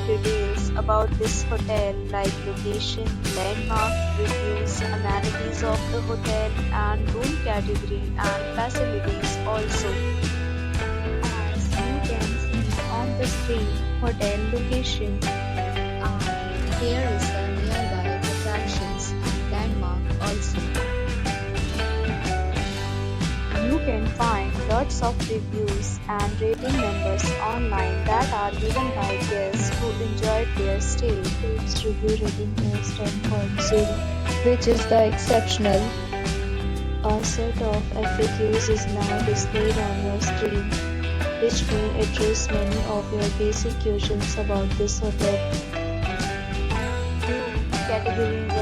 the details about this hotel like location, landmark, reviews, amenities of the hotel and room category and facilities also. As you can see on the screen, hotel location. Here is the nearby attractions and landmark also. You can find lots of reviews and rating numbers online that are given by guests who enjoyed their stay. Its review rating is 10.0, which is the exceptional. A set of FAQs is now displayed on your screen, which may address many of your basic questions about this hotel. Category 1.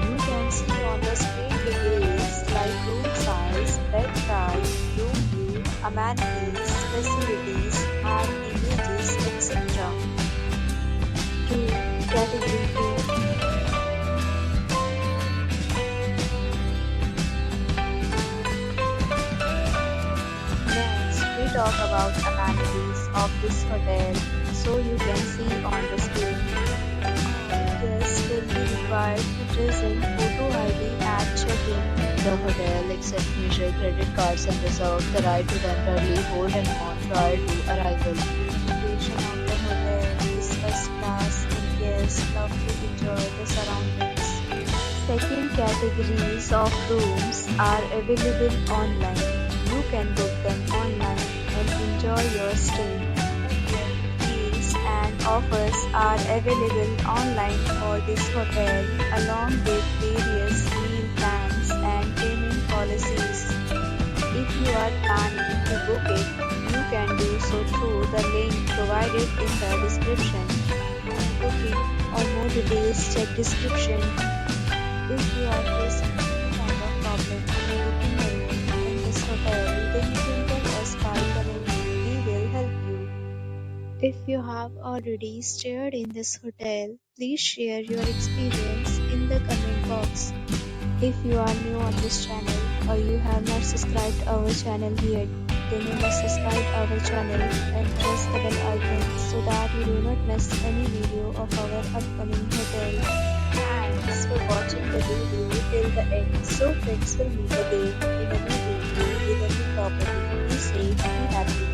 You can see on the screen details like room size, bed type, room view, amenities, facilities, and images, etc. 2. Category 2. Next, we talk about amenities of this hotel, so you can see on the screen. Guests will be required to present photo ID at check-in. The hotel accepts major credit cards and reserves the right to temporarily hold an amount prior to arrival. The location of the hotel is first class and guests love to enjoy the surroundings. Second, categories of rooms are available online. You can book them online and enjoy your stay. Offers are available online for this hotel along with various meal plans and payment policies. If you are planning to book it, you can do so through the link provided in the description. For booking or more details, check description. If you are facing any kind of problem in booking a room in this hotel, then you can tell us by commenting. We will help you. If you have already stayed in this hotel, please share your experience in the comment box. If you are new on this channel or you have not subscribed our channel yet, then you must subscribe our channel and press the bell icon so that you do not miss any video of our upcoming hotel. Thanks for watching the video till the end. So friends, will meet again in a new video with a new property. Be safe, be happy.